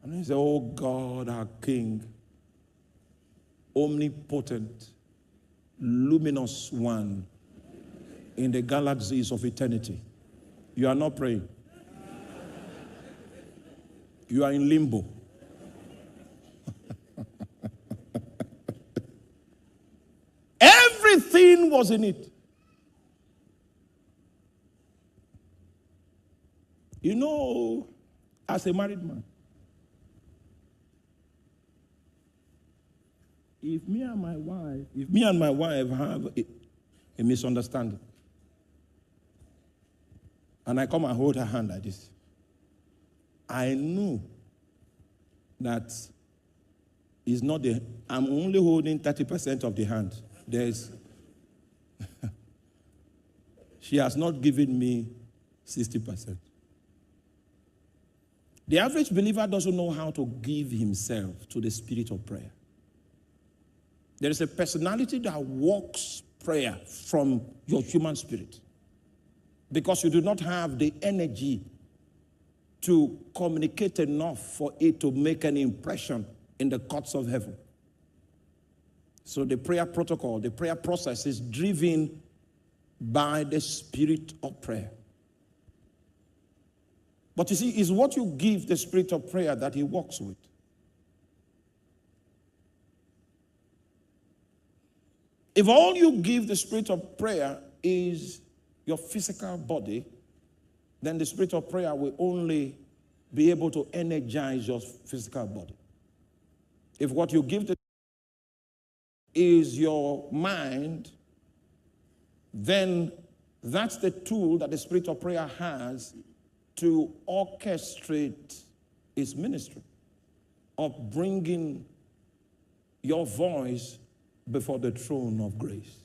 And he said, oh God, our King, omnipotent, luminous one in the galaxies of eternity. You are not praying. You are in limbo. Everything was in it. You know, as a married man, if me and my wife have a misunderstanding, and I come and hold her hand like this, I know that it's not I'm only holding 30% of the hand. She has not given me 60%. The average believer doesn't know how to give himself to the spirit of prayer. There is a personality that walks prayer from your human spirit because you do not have the energy to communicate enough for it to make an impression in the courts of heaven. So the prayer protocol, the prayer process is driven by the spirit of prayer. But you see, it's what you give the spirit of prayer that he works with. If all you give the spirit of prayer is your physical body, then the spirit of prayer will only be able to energize your physical body. If what you give is your mind, then that's the tool that the spirit of prayer has to orchestrate its ministry of bringing your voice before the throne of grace.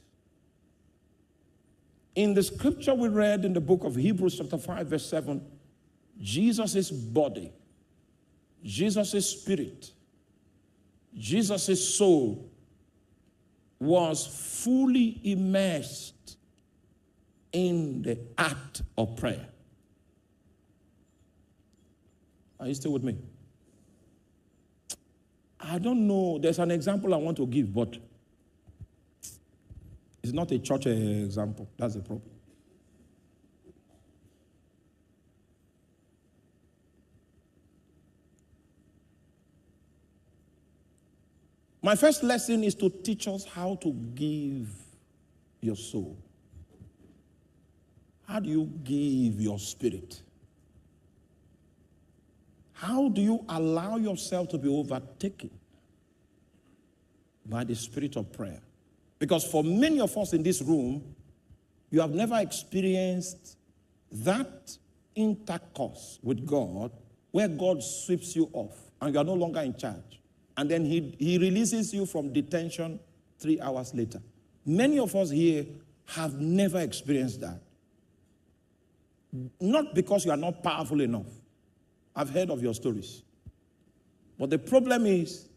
In the scripture we read in the book of Hebrews chapter 5 verse 7, Jesus' body, Jesus' spirit, Jesus' soul was fully immersed in the act of prayer. Are you still with me? I don't know. There's an example I want to give, but it's not a church example. That's the problem. My first lesson is to teach us how to give your soul. How do you give your spirit? How do you allow yourself to be overtaken by the spirit of prayer? Because for many of us in this room, you have never experienced that intercourse with God where God sweeps you off and you are no longer in charge. And then he releases you from detention 3 hours later. Many of us here have never experienced that. Not because you are not powerful enough. I've heard of your stories. But the problem is,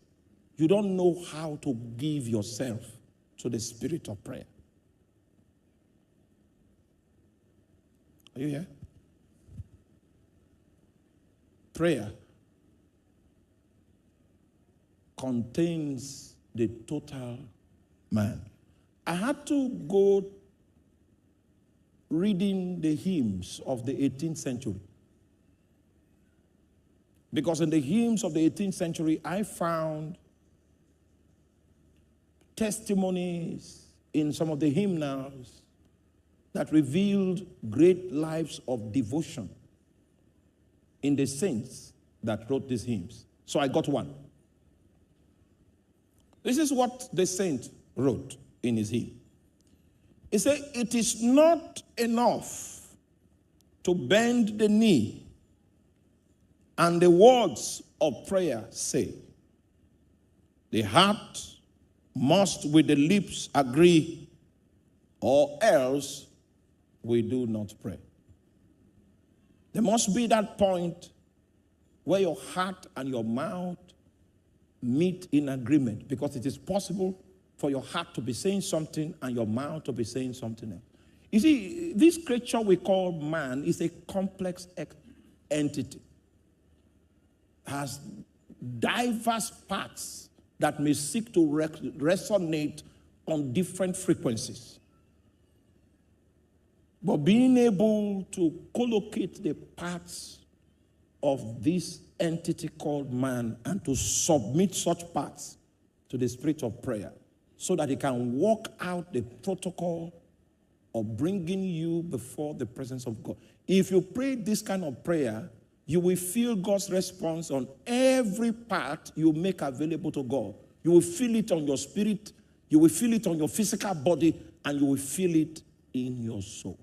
you don't know how to give yourself to the spirit of prayer. Are you here? Prayer contains the total man. I had to go reading the hymns of the 18th century. Because in the hymns of the 18th century, I found testimonies in some of the hymnals that revealed great lives of devotion in the saints that wrote these hymns. So I got one. This is what the saint wrote in his hymn. He said, "It is not enough to bend the knee and the words of prayer say. The heart must with the lips agree, or else we do not pray." There must be that point where your heart and your mouth meet in agreement, because it is possible for your heart to be saying something and your mouth to be saying something else. You see, this creature we call man is a complex entity. Has diverse parts that may seek to resonate on different frequencies. But being able to collocate the parts of this entity called man and to submit such parts to the spirit of prayer so that he can walk out the protocol of bringing you before the presence of God. If you pray this kind of prayer, you will feel God's response on every part you make available to God. You will feel it on your spirit, you will feel it on your physical body, and you will feel it in your soul.